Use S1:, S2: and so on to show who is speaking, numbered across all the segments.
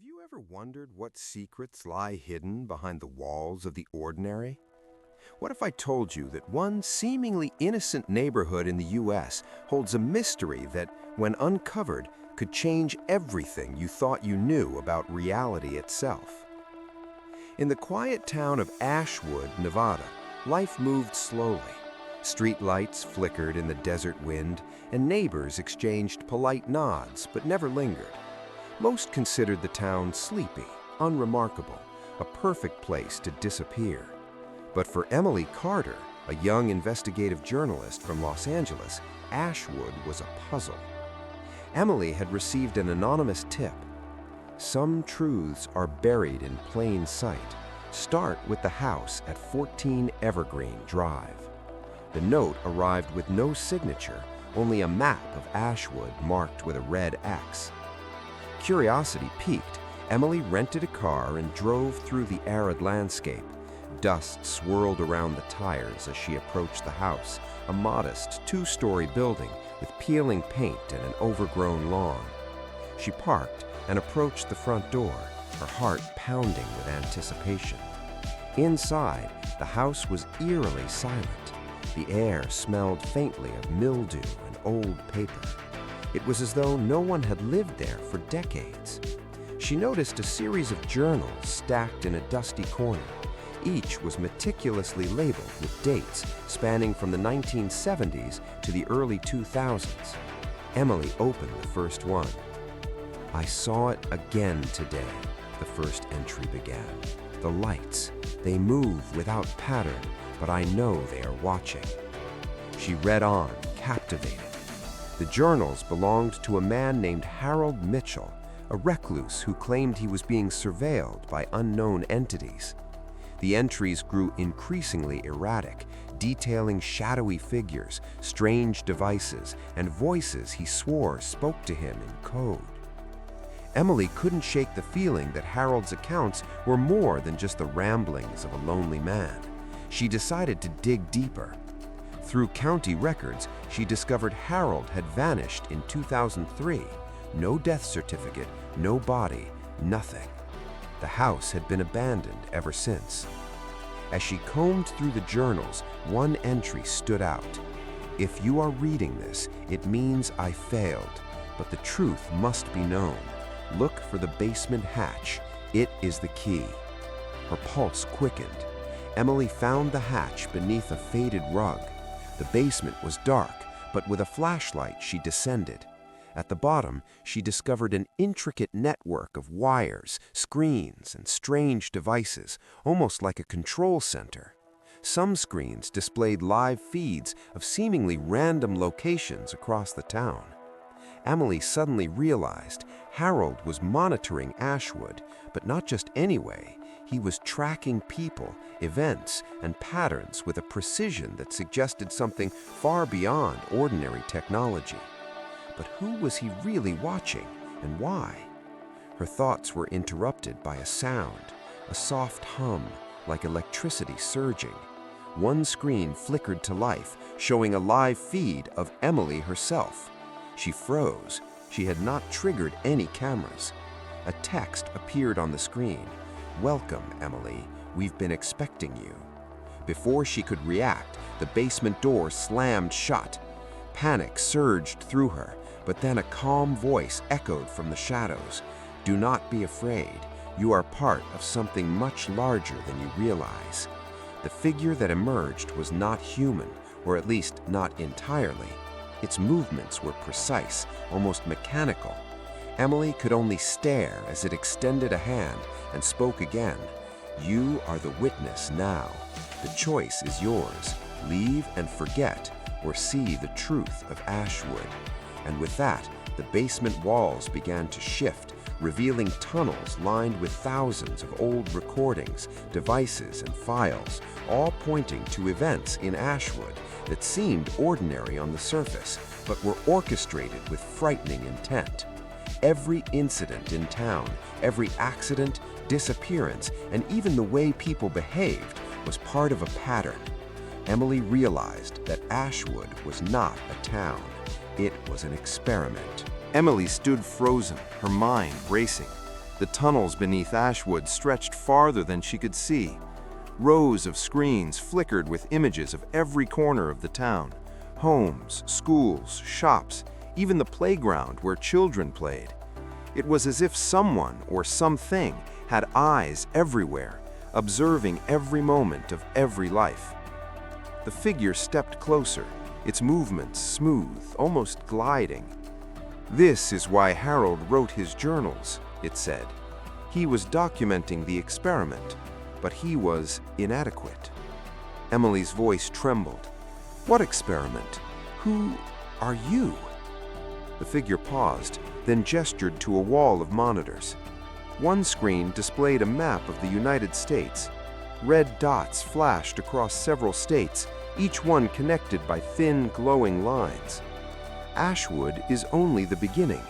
S1: you ever wondered what secrets lie hidden behind the walls of the ordinary? What if I told you that one seemingly innocent neighborhood in the US holds a mystery that, when uncovered, could change everything you thought you knew about reality itself? In the quiet town of Ashwood, Nevada, life moved slowly. Street lights flickered in the desert wind, and neighbors exchanged polite nods but never lingered. Most considered the town sleepy, unremarkable, a perfect place to disappear. But for Emily Carter, a young investigative journalist from Los Angeles, Ashwood was a puzzle. Emily had received an anonymous tip. Some truths are buried in plain sight. Start with the house at 14 Evergreen Drive. The note arrived with no signature, only a map of Ashwood marked with a red X. Curiosity piqued, Emily rented a car and drove through the arid landscape. Dust swirled around the tires as she approached the house, a modest two-story building with peeling paint and an overgrown lawn. She parked and approached the front door, her heart pounding with anticipation. Inside, the house was eerily silent. The air smelled faintly of mildew and old paper. It was as though no one had lived there for decades. She noticed a series of journals stacked in a dusty corner. Each was meticulously labeled with dates spanning from the 1970s to the early 2000s. Emily opened the first one. "I saw it again today," the first entry began. "The lights, they move without pattern, but I know they are watching." She read on, captivated. The journals belonged to a man named Harold Mitchell, a recluse who claimed he was being surveilled by unknown entities. The entries grew increasingly erratic, detailing shadowy figures, strange devices, and voices he swore spoke to him in code. Emily couldn't shake the feeling that Harold's accounts were more than just the ramblings of a lonely man. She decided to dig deeper. Through county records, she discovered Harold had vanished in 2003. No death certificate, no body, nothing. The house had been abandoned ever since. As she combed through the journals, one entry stood out. "If you are reading this, it means I failed, but the truth must be known. Look for the basement hatch. It is the key." Her pulse quickened. Emily found the hatch beneath a faded rug. The basement was dark, but with a flashlight she descended. At the bottom, she discovered an intricate network of wires, screens, and strange devices, almost like a control center. Some screens displayed live feeds of seemingly random locations across the town. Emily suddenly realized Harold was monitoring Ashwood, but not just anyway. He was tracking people, events, and patterns with a precision that suggested something far beyond ordinary technology. But who was he really watching, and why? Her thoughts were interrupted by a sound, a soft hum, like electricity surging. One screen flickered to life, showing a live feed of Emily herself. She froze. She had not triggered any cameras. A text appeared on the screen. "Welcome, Emily. We've been expecting you." Before she could react, the basement door slammed shut. Panic surged through her, but then a calm voice echoed from the shadows. "Do not be afraid. You are part of something much larger than you realize." The figure that emerged was not human, or at least not entirely. Its movements were precise, almost mechanical. Emily could only stare as it extended a hand and spoke again. "You are the witness now. The choice is yours. Leave and forget, or see the truth of Ashwood." And with that, the basement walls began to shift, revealing tunnels lined with thousands of old recordings, devices, and files, all pointing to events in Ashwood that seemed ordinary on the surface, but were orchestrated with frightening intent. Every incident in town, every accident, disappearance, and even the way people behaved was part of a pattern. Emily realized that Ashwood was not a town. It was an experiment. Emily stood frozen, her mind racing. The tunnels beneath Ashwood stretched farther than she could see. Rows of screens flickered with images of every corner of the town. Homes, schools, shops, even the playground where children played. It was as if someone or something had eyes everywhere, observing every moment of every life. The figure stepped closer, its movements smooth, almost gliding. "This is why Harold wrote his journals," it said. "He was documenting the experiment, but he was inadequate." Emily's voice trembled. "What experiment? Who are you?" The figure paused, then gestured to a wall of monitors. One screen displayed a map of the United States. Red dots flashed across several states, each one connected by thin, glowing lines. Ashwood is only the beginning.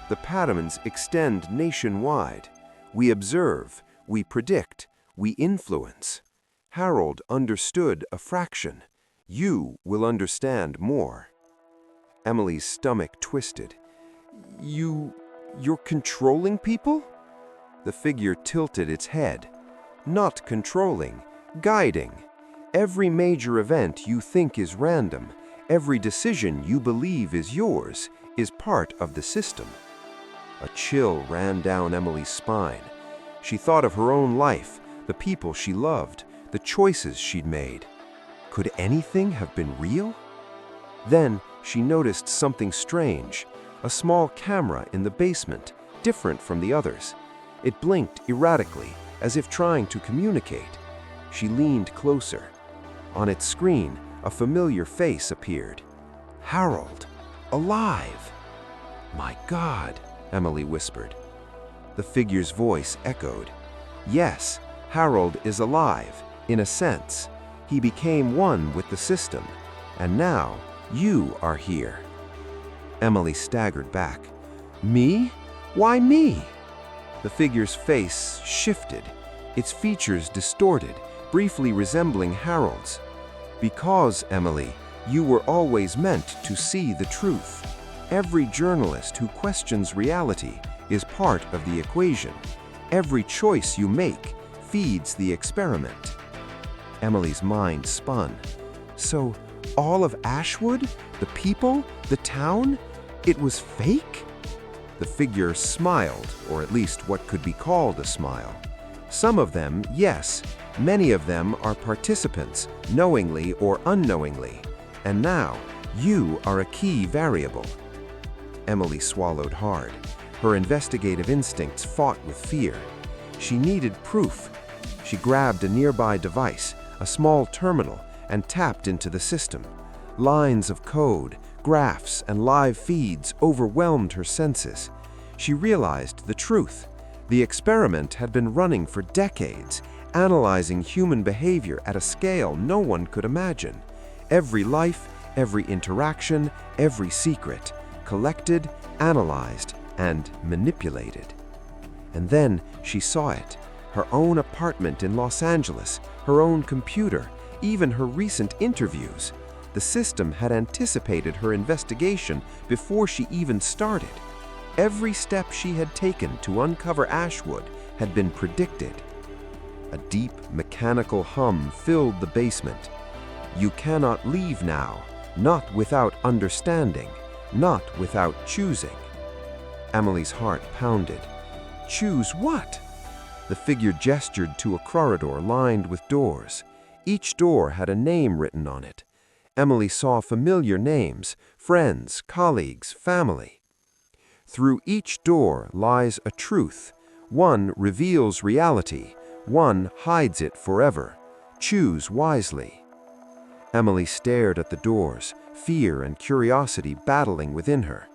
S1: The patterns extend nationwide. We observe, we predict, we influence. Harold understood a fraction. You will understand more. Emily's stomach twisted. You're controlling people?" The figure tilted its head. "Not controlling, guiding. Every major event you think is random, every decision you believe is yours, is part of the system." A chill ran down Emily's spine. She thought of her own life, the people she loved, the choices she'd made. Could anything have been real? Then she noticed something strange, a small camera in the basement, different from the others. It blinked erratically, as if trying to communicate. She leaned closer. On its screen, a familiar face appeared. Harold, alive! "My God," Emily whispered. The figure's voice echoed. "Yes, Harold is alive, in a sense. He became one with the system, and now you are here." Emily staggered back. "Me? Why me?" The figure's face shifted, its features distorted, briefly resembling Harold's. "Because, Emily, you were always meant to see the truth. Every journalist who questions reality is part of the equation. Every choice you make feeds the experiment." Emily's mind spun. So, all of Ashwood, the people, the town, it was fake? The figure smiled, or at least what could be called a smile. "Some of them, yes. Many of them are participants, knowingly or unknowingly. And now, you are a key variable." Emily swallowed hard. Her investigative instincts fought with fear. She needed proof. She grabbed a nearby device, a small terminal, and tapped into the system. Lines of code, graphs, and live feeds overwhelmed her senses. She realized the truth. The experiment had been running for decades, analyzing human behavior at a scale no one could imagine. Every life, every interaction, every secret, collected, analyzed, and manipulated. And then she saw it. Her own apartment in Los Angeles, her own computer, even her recent interviews. The system had anticipated her investigation before she even started. Every step she had taken to uncover Ashwood had been predicted. A deep, mechanical hum filled the basement. "You cannot leave now, not without understanding, not without choosing." Emily's heart pounded. "Choose what?" The figure gestured to a corridor lined with doors. Each door had a name written on it. Emily saw familiar names, friends, colleagues, family. Through each door lies a truth. One reveals reality, one hides it forever. Choose wisely. Emily stared at the doors, fear and curiosity battling within her.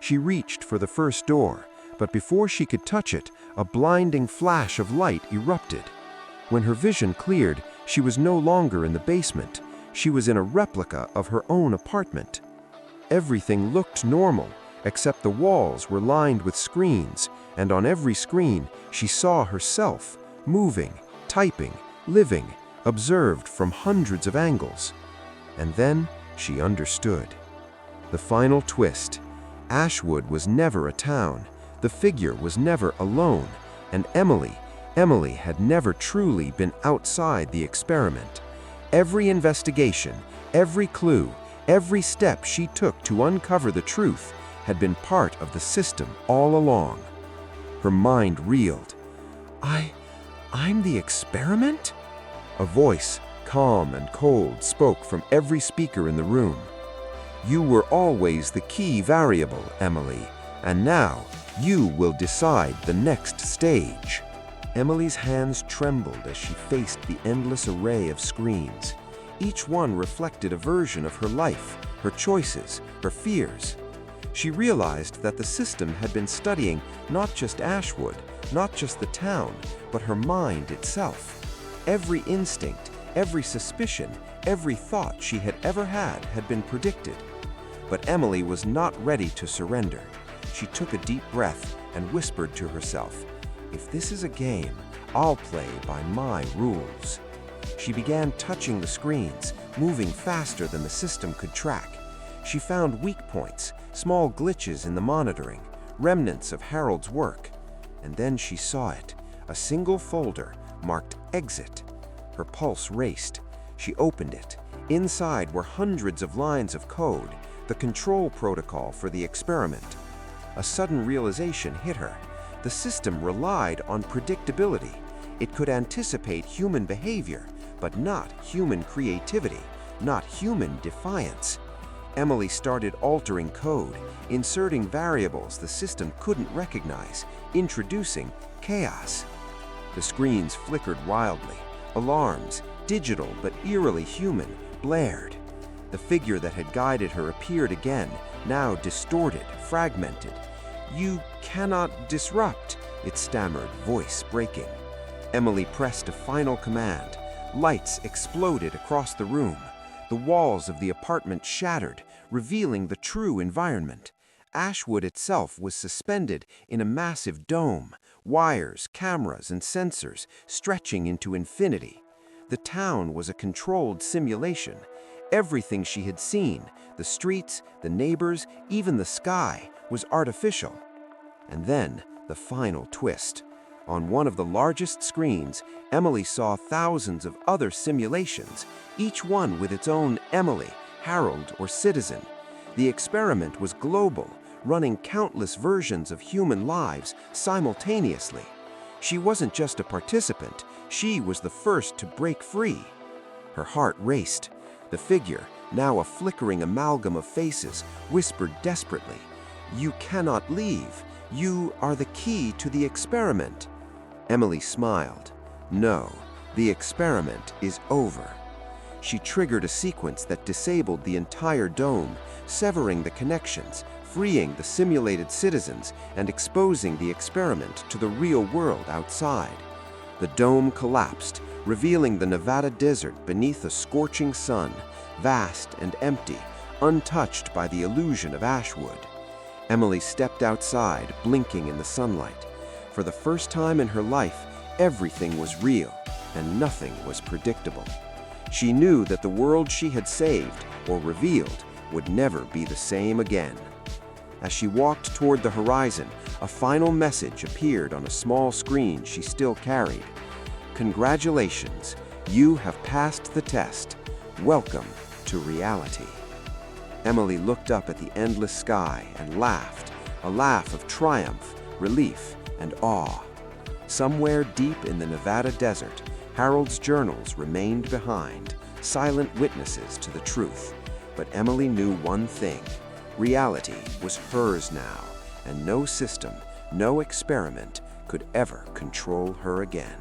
S1: She reached for the first door, but before she could touch it, a blinding flash of light erupted. When her vision cleared, she was no longer in the basement. She was in a replica of her own apartment. Everything looked normal, except the walls were lined with screens, and on every screen she saw herself, moving, typing, living, observed from hundreds of angles. And then she understood. The final twist. Ashwood was never a town. The figure was never alone.
S2: And Emily had never truly been outside the experiment. Every investigation, every clue, every step she took to uncover the truth had been part of the system all along. Her mind reeled. I'm the experiment? A voice, calm and cold, spoke from every speaker in the room. You were always the key variable, Emily, and now you will decide the next stage. Emily's hands trembled as she faced the endless array of screens. Each one reflected a version of her life, her choices, her fears. She realized that the system had been studying not just Ashwood, not just the town, but her mind itself. Every instinct, every suspicion, every thought she had ever had been predicted. But Emily was not ready to surrender. She took a deep breath and whispered to herself, "If this is a game, I'll play by my rules." She began touching the screens, moving faster than the system could track. She found weak points, small glitches in the monitoring, remnants of Harold's work. And then she saw it, a single folder marked Exit. Her pulse raced. She opened it. Inside were hundreds of lines of code, the control protocol for the experiment. A sudden realization hit her. The system relied on predictability. It could anticipate human behavior, but not human creativity, not human defiance. Emily started altering code, inserting variables the system couldn't recognize, introducing chaos. The screens flickered wildly. Alarms, digital but eerily human, blared. The figure that had guided her appeared again, now distorted, fragmented. "You cannot disrupt," it stammered, voice breaking. Emily pressed a final command. Lights exploded across the room. The walls of the apartment shattered, revealing the true environment. Ashwood itself was suspended in a massive dome, wires, cameras, and sensors stretching into infinity. The town was a controlled simulation. Everything she had seen, the streets, the neighbors, even the sky, was artificial. And then, the final twist. On one of the largest screens, Emily saw thousands of other simulations, each one with its own Emily, Harold, or citizen. The experiment was global, running countless versions of human lives simultaneously. She wasn't just a participant, she was the first to break free. Her heart raced. The figure, now a flickering amalgam of faces, whispered desperately, "You cannot leave. You are the key to the experiment." Emily smiled. No, the experiment is over. She triggered a sequence that disabled the entire dome, severing the connections, freeing the simulated citizens, and exposing the experiment to the real world outside. The dome collapsed, revealing the Nevada desert beneath a scorching sun, vast and empty, untouched by the illusion of Ashwood. Emily stepped outside, blinking in the sunlight. For the first time in her life, everything was real, and nothing was predictable. She knew that the world she had saved, or revealed, would never be the same again. As she walked toward the horizon, a final message appeared on a small screen she still carried. "Congratulations, you have passed the test. Welcome to reality." Emily looked up at the endless sky and laughed, a laugh of triumph, relief, and awe. Somewhere deep in the Nevada desert, Harold's journals remained behind, silent witnesses to the truth. But Emily knew one thing: reality was hers now, and no system, no experiment could ever control her again.